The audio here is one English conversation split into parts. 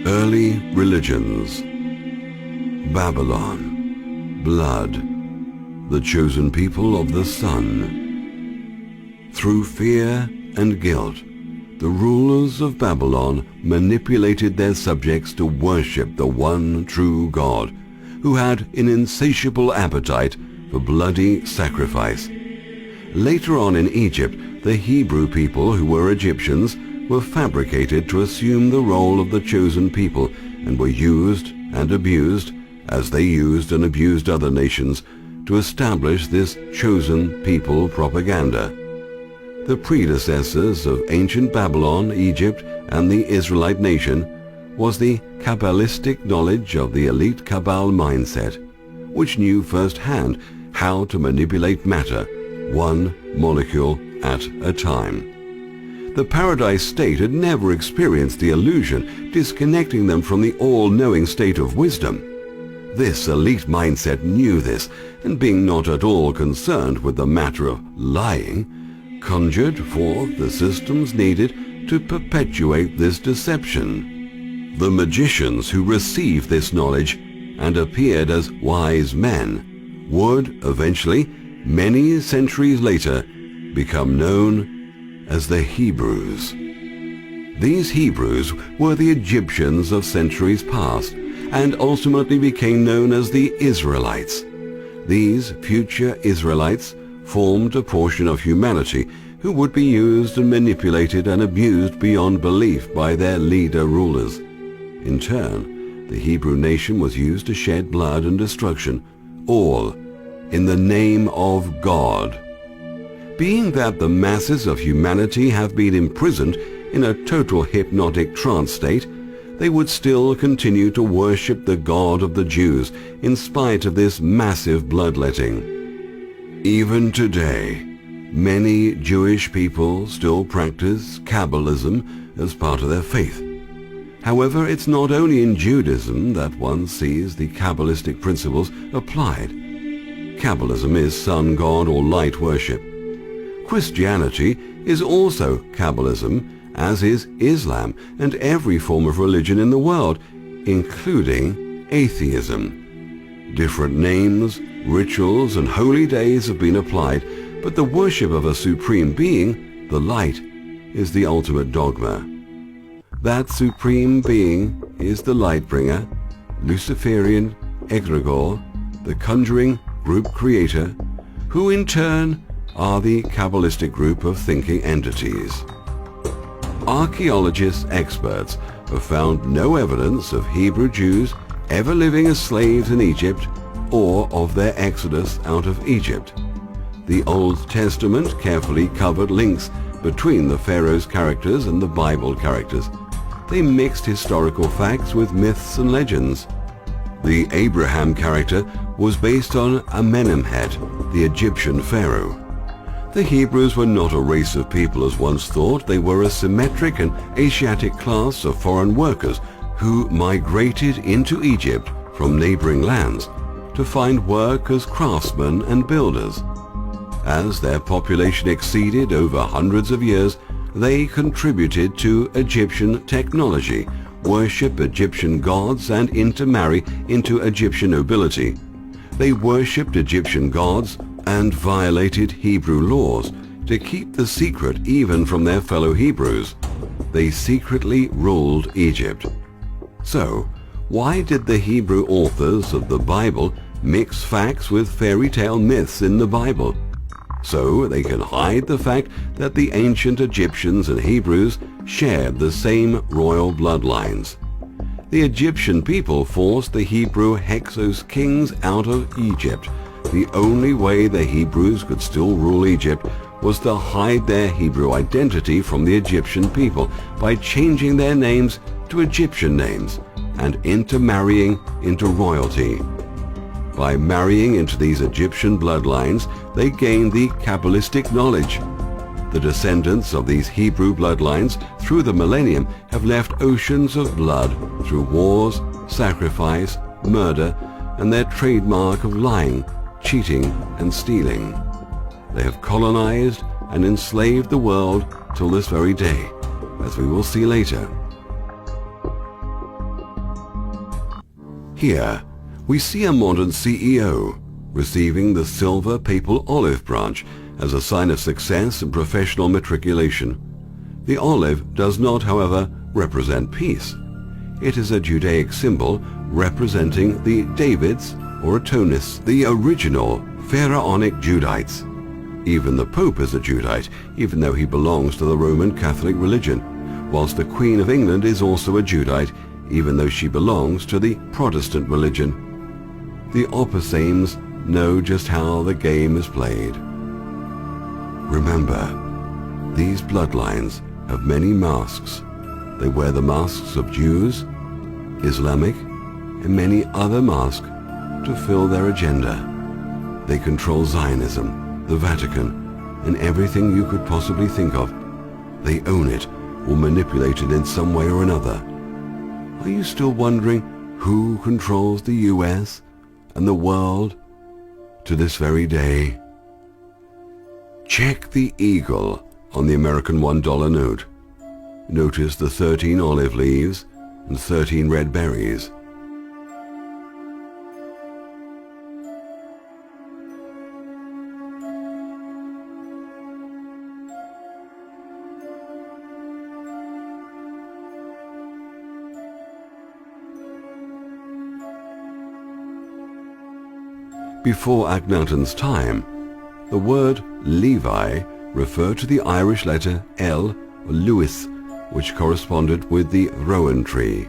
Early religions. Babylon. Blood. The chosen people of the sun. Through fear and guilt, the rulers of Babylon manipulated their subjects to worship the one true God, who had an insatiable appetite for bloody sacrifice. Later on in Egypt, the Hebrew people who were Egyptians were fabricated to assume the role of the chosen people and were used and abused, as they used and abused other nations, to establish this chosen people propaganda. The predecessors of ancient Babylon, Egypt, and the Israelite nation was the Kabbalistic knowledge of the elite Kabbal mindset, which knew firsthand how to manipulate matter, one molecule at a time. The paradise state had never experienced the illusion, disconnecting them from the all-knowing state of wisdom. This elite mindset knew this, and being not at all concerned with the matter of lying, conjured forth the systems needed to perpetuate this deception. The magicians who received this knowledge and appeared as wise men would eventually, many centuries later, become known as the Hebrews. These Hebrews were the Egyptians of centuries past and ultimately became known as the Israelites. These future Israelites formed a portion of humanity who would be used and manipulated and abused beyond belief by their leader rulers. In turn, the Hebrew nation was used to shed blood and destruction, all in the name of God. Being that the masses of humanity have been imprisoned in a total hypnotic trance state, they would still continue to worship the God of the Jews in spite of this massive bloodletting. Even today, many Jewish people still practice Kabbalism as part of their faith. However, it's not only in Judaism that one sees the Kabbalistic principles applied. Kabbalism is sun god or light worship. Christianity is also Kabbalism, as is Islam and every form of religion in the world, including atheism. Different names, rituals, and holy days have been applied, but the worship of a supreme being, the light, is the ultimate dogma. That supreme being is the light-bringer, Luciferian egregore, the conjuring group creator, who in turn are the Kabbalistic group of thinking entities. Archaeologists experts have found no evidence of Hebrew Jews ever living as slaves in Egypt or of their exodus out of Egypt. The Old Testament carefully covered links between the Pharaoh's characters and the Bible characters. They mixed historical facts with myths and legends. The Abraham character was based on Amenemhet, the Egyptian pharaoh. The Hebrews were not a race of people as once thought. They were a symmetric and Asiatic class of foreign workers who migrated into Egypt from neighboring lands to find work as craftsmen and builders. As their population exceeded over hundreds of years, they contributed to Egyptian technology, worship Egyptian gods, and intermarry into Egyptian nobility. They worshipped Egyptian gods and violated Hebrew laws to keep the secret even from their fellow Hebrews. They secretly ruled Egypt. So, why did the Hebrew authors of the Bible mix facts with fairy tale myths in the Bible? So they can hide the fact that the ancient Egyptians and Hebrews shared the same royal bloodlines. The Egyptian people forced the Hebrew Hyksos kings out of Egypt. The only way the Hebrews could still rule Egypt was to hide their Hebrew identity from the Egyptian people by changing their names to Egyptian names and intermarrying into royalty. By marrying into these Egyptian bloodlines, they gained the Kabbalistic knowledge. The descendants of these Hebrew bloodlines through the millennium have left oceans of blood through wars, sacrifice, murder, and their trademark of lying, cheating, and stealing. They have colonized and enslaved the world till this very day, as we will see later. Here, we see a modern CEO receiving the silver papal olive branch as a sign of success and professional matriculation. The olive does not, however, represent peace. It is a Judaic symbol representing the Davids or Atonis, the original pharaonic Judites. Even the Pope is a Judite, even though he belongs to the Roman Catholic religion, whilst the Queen of England is also a Judite, even though she belongs to the Protestant religion. The Opposames know just how the game is played. Remember, these bloodlines have many masks. They wear the masks of Jews, Islamic, and many other masks to fill their agenda. They control Zionism, the Vatican, and everything you could possibly think of. They own it or manipulate it in some way or another. Are you still wondering who controls the US and the world to this very day? Check the eagle on the American $1 note. Notice the 13 olive leaves and 13 red berries. Before Akhenaten's time, the word Levi referred to the Irish letter L or Lewis, which corresponded with the rowan tree.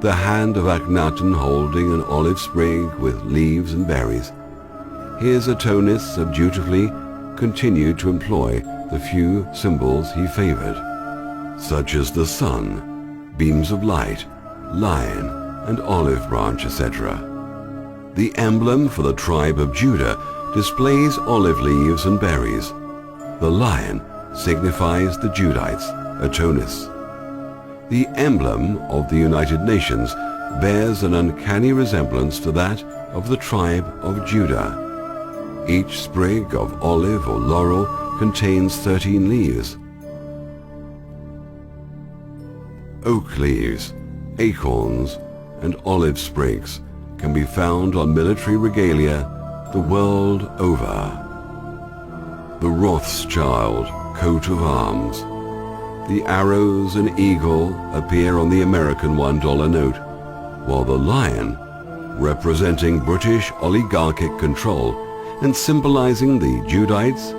The hand of Akhenaten holding an olive sprig with leaves and berries. His Atonis have dutifully continued to employ the few symbols he favored, such as the sun, beams of light, lion, and olive branch, etc. The emblem for the tribe of Judah displays olive leaves and berries. The lion signifies the Judites, Atonis. The emblem of the United Nations bears an uncanny resemblance to that of the tribe of Judah. Each sprig of olive or laurel contains 13 leaves. Oak leaves, acorns, and olive sprigs can be found on military regalia the world over. The Rothschild coat of arms. The arrows and eagle appear on the American $1 note, while the lion, representing British oligarchic control and symbolizing the Judites,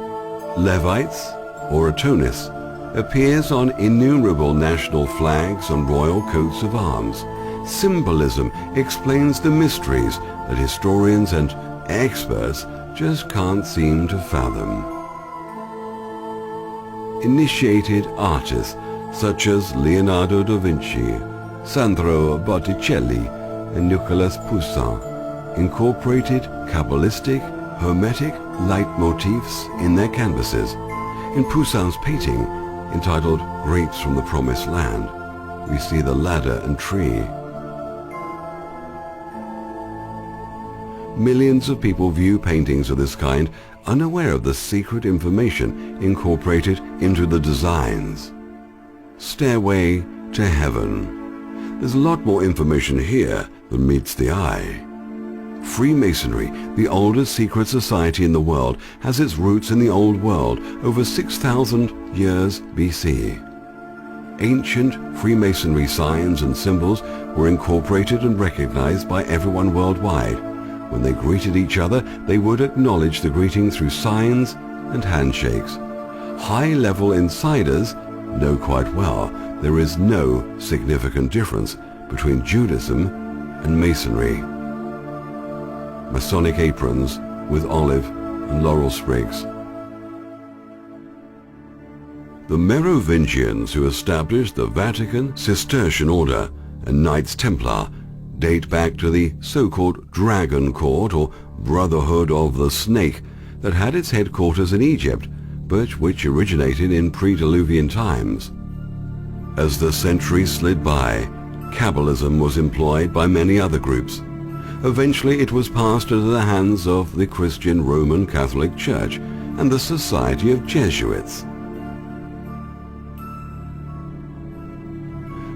Levites, or Atonis, appears on innumerable national flags and royal coats of arms. Symbolism explains the mysteries that historians and experts just can't seem to fathom. Initiated artists such as Leonardo da Vinci, Sandro Botticelli, and Nicolas Poussin incorporated Kabbalistic, Hermetic leitmotifs in their canvases. In Poussin's painting, entitled Grapes from the Promised Land, we see the ladder and tree. Millions of people view paintings of this kind unaware of the secret information incorporated into the designs. Stairway to Heaven. There's a lot more information here than meets the eye. Freemasonry, the oldest secret society in the world, has its roots in the Old World over 6,000 years BC. Ancient Freemasonry signs and symbols were incorporated and recognized by everyone worldwide. When they greeted each other, they would acknowledge the greeting through signs and handshakes. High-level insiders know quite well there is no significant difference between Judaism and Masonry. Masonic aprons with olive and laurel sprigs. The Merovingians who established the Vatican, Cistercian Order, and Knights Templar date back to the so-called Dragon Court or Brotherhood of the Snake that had its headquarters in Egypt, but which originated in pre-Diluvian times. As the centuries slid by, Kabbalism was employed by many other groups. Eventually it was passed into the hands of the Christian Roman Catholic Church and the Society of Jesuits.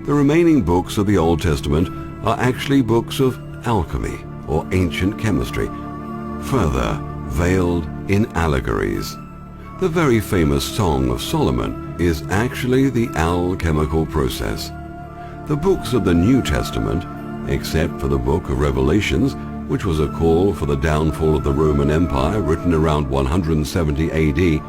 The remaining books of the Old Testament are actually books of alchemy or ancient chemistry, further veiled in allegories. The very famous Song of Solomon is actually the alchemical process. The books of the New Testament, except for the book of Revelations, which was a call for the downfall of the Roman Empire written around 170 AD,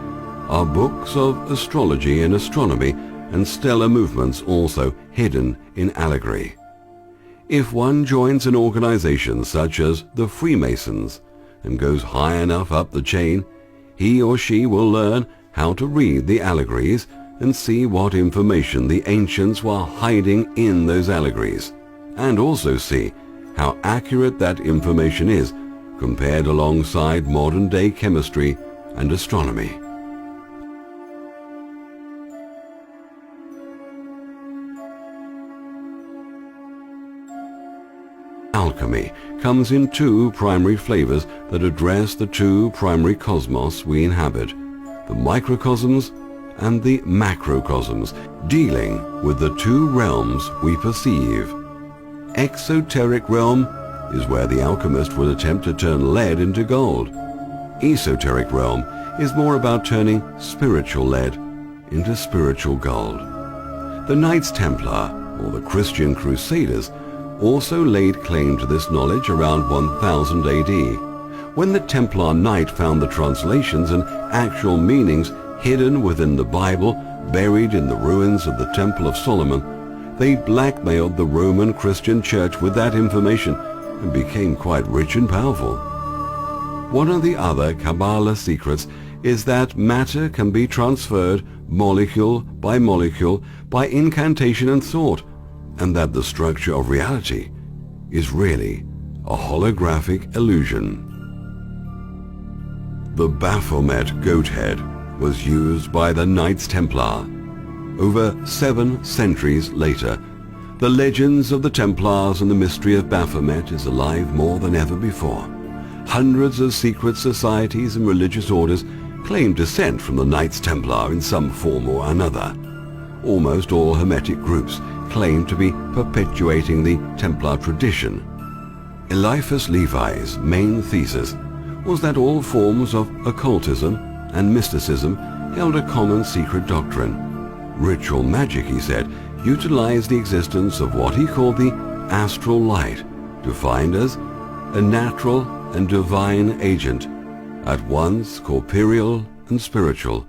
are books of astrology and astronomy and stellar movements also hidden in allegory. If one joins an organization such as the Freemasons and goes high enough up the chain, he or she will learn how to read the allegories and see what information the ancients were hiding in those allegories, and also see how accurate that information is compared alongside modern-day chemistry and astronomy. Alchemy comes in two primary flavors that address the two primary cosmos we inhabit, the microcosms and the macrocosms, dealing with the two realms we perceive. Exoteric realm is where the alchemist would attempt to turn lead into gold. Esoteric realm is more about turning spiritual lead into spiritual gold. The Knights Templar, or the Christian Crusaders, also laid claim to this knowledge around 1000 AD. When the Templar Knight found the translations and actual meanings hidden within the Bible, buried in the ruins of the Temple of Solomon, they blackmailed the Roman Christian Church with that information and became quite rich and powerful. One of the other Kabbalah secrets is that matter can be transferred molecule by incantation and thought, and that the structure of reality is really a holographic illusion. The Baphomet goat head was used by the Knights Templar. Over 7 centuries later, the legends of the Templars and the mystery of Baphomet is alive more than ever before. Hundreds of secret societies and religious orders claim descent from the Knights Templar in some form or another. Almost all Hermetic groups claim to be perpetuating the Templar tradition. Eliphas Levi's main thesis was that all forms of occultism and mysticism held a common secret doctrine. Ritual magic, he said, utilized the existence of what he called the astral light, defined as a natural and divine agent, at once corporeal and spiritual,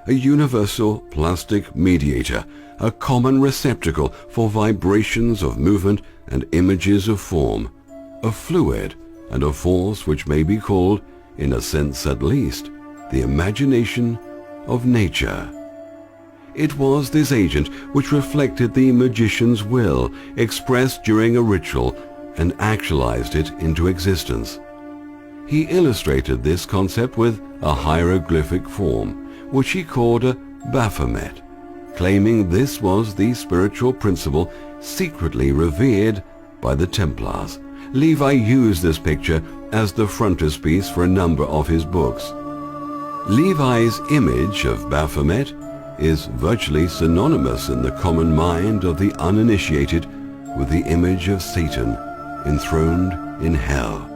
a universal plastic mediator, a common receptacle for vibrations of movement and images of form, a fluid and a force which may be called, in a sense at least, the imagination of nature. It was this agent which reflected the magician's will expressed during a ritual and actualized it into existence. He illustrated this concept with a hieroglyphic form, which he called a Baphomet, claiming this was the spiritual principle secretly revered by the Templars. Levi used this picture as the frontispiece for a number of his books. Levi's image of Baphomet is virtually synonymous in the common mind of the uninitiated with the image of Satan enthroned in hell.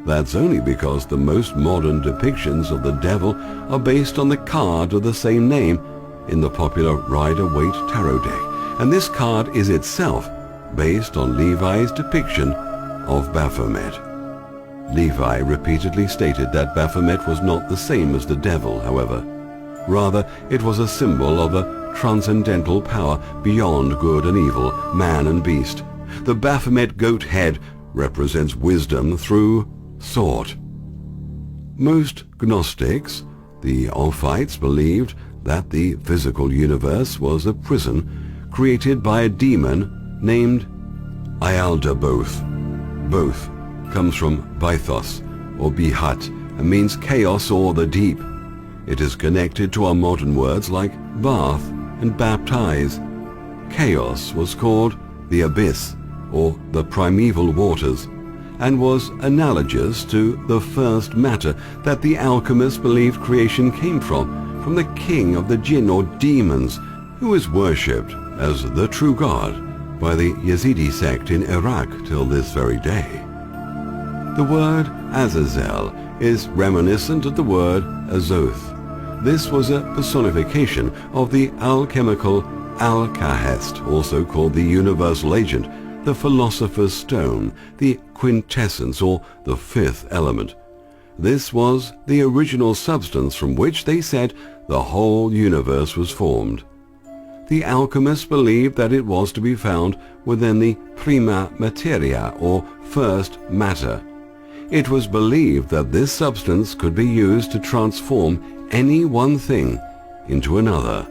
That's only because the most modern depictions of the devil are based on the card of the same name in the popular Rider-Waite tarot deck, and this card is itself based on Levi's depiction of Baphomet. Levi repeatedly stated that Baphomet was not the same as the devil, however. Rather, it was a symbol of a transcendental power beyond good and evil, man and beast. The Baphomet goat head represents wisdom through thought. Most Gnostics, the Ophites, believed that the physical universe was a prison created by a demon named Ialdabaoth. Both comes from Bythos or Bihat and means chaos or the deep. It is connected to our modern words like bath and baptize. Chaos was called the abyss or the primeval waters, and was analogous to the first matter that the alchemists believed creation came from the king of the jinn or demons, who is worshipped as the true God by the Yazidi sect in Iraq till this very day. The word Azazel is reminiscent of the word Azoth. This was a personification of the alchemical Al-Kahest, also called the universal agent, the philosopher's stone, the quintessence or the fifth element. This was the original substance from which they said the whole universe was formed. The alchemists believed that it was to be found within the prima materia or first matter. It was believed that this substance could be used to transform any one thing into another.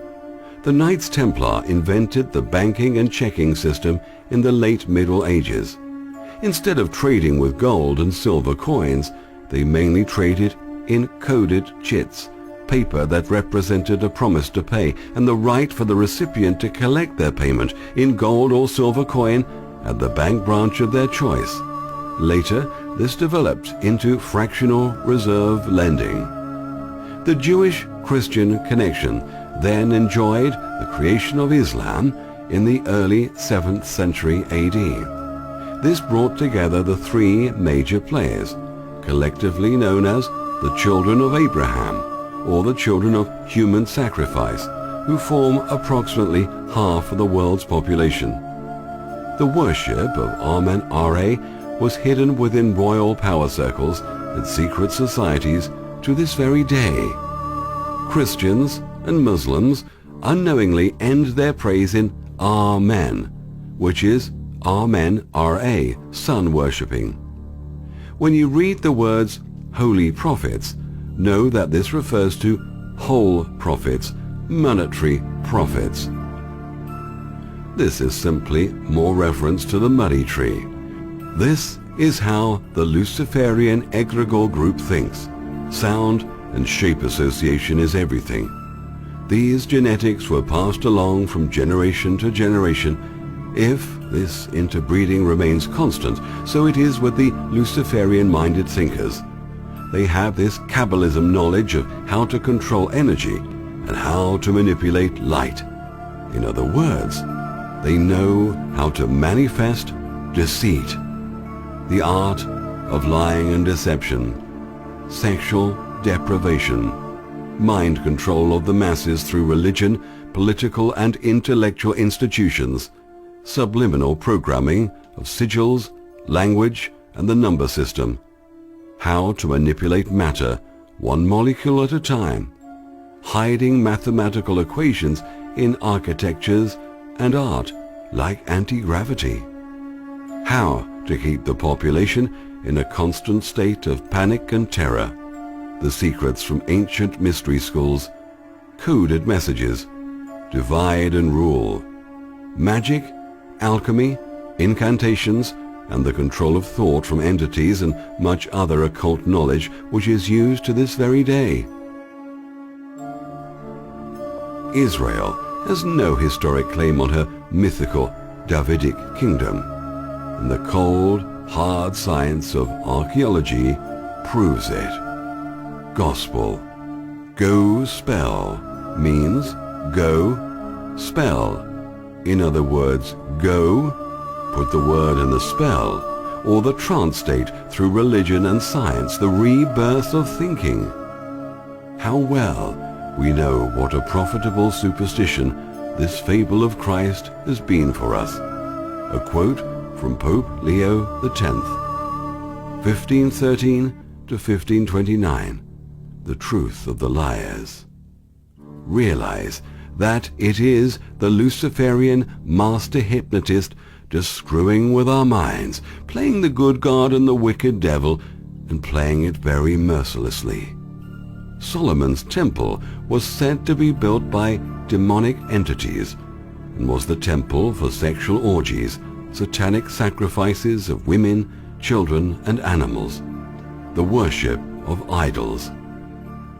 The Knights Templar invented the banking and checking system in the late Middle Ages. Instead of trading with gold and silver coins, they mainly traded in coded chits, paper that represented a promise to pay and the right for the recipient to collect their payment in gold or silver coin at the bank branch of their choice. Later, this developed into fractional reserve lending. The Jewish-Christian connection then enjoyed the creation of Islam in the early 7th century AD. This brought together the three major players, collectively known as the children of Abraham, or the children of human sacrifice, who form approximately half of the world's population. The worship of Amen-Ra was hidden within royal power circles and secret societies to this very day. Christians and Muslims unknowingly end their praise in Amen, which is Amen-Ra, sun worshipping. When you read the words holy prophets, know that this refers to whole prophets, monetary profits. This is simply more reference to the muddy tree. This is how the Luciferian egregore group thinks. Sound and shape association is everything. These genetics were passed along from generation to generation. If this interbreeding remains constant, so it is with the Luciferian-minded thinkers. They have this Kabbalism knowledge of how to control energy and how to manipulate light. In other words, they know how to manifest deceit, the art of lying and deception, sexual deprivation, mind control of the masses through religion, political and intellectual institutions, subliminal programming of sigils, language, and the number system, how to manipulate matter, one molecule at a time, hiding mathematical equations in architectures and art like anti-gravity, how to keep the population in a constant state of panic and terror, the secrets from ancient mystery schools, coded messages, divide and rule, magic, alchemy, incantations, and the control of thought from entities and much other occult knowledge which is used to this very day. Israel has no historic claim on her mythical Davidic kingdom, and the cold, hard science of archaeology proves it. Gospel. Go spell means go spell. In other words, go, put the word in the spell, or the trance state through religion and science, the rebirth of thinking. How well we know what a profitable superstition this fable of Christ has been for us. A quote from Pope Leo X, 1513 to 1529, the truth of the liars. Realize that it is the Luciferian master hypnotist just screwing with our minds, playing the good God and the wicked devil, and playing it very mercilessly. Solomon's temple was said to be built by demonic entities and was the temple for sexual orgies, satanic sacrifices of women, children, and animals, the worship of idols.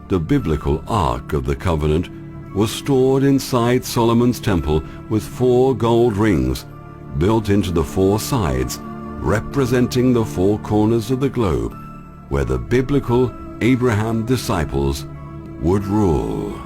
The biblical Ark of the Covenant was stored inside Solomon's temple with 4 gold rings built into the 4 sides, representing the 4 corners of the globe, where the biblical Abraham disciples would rule.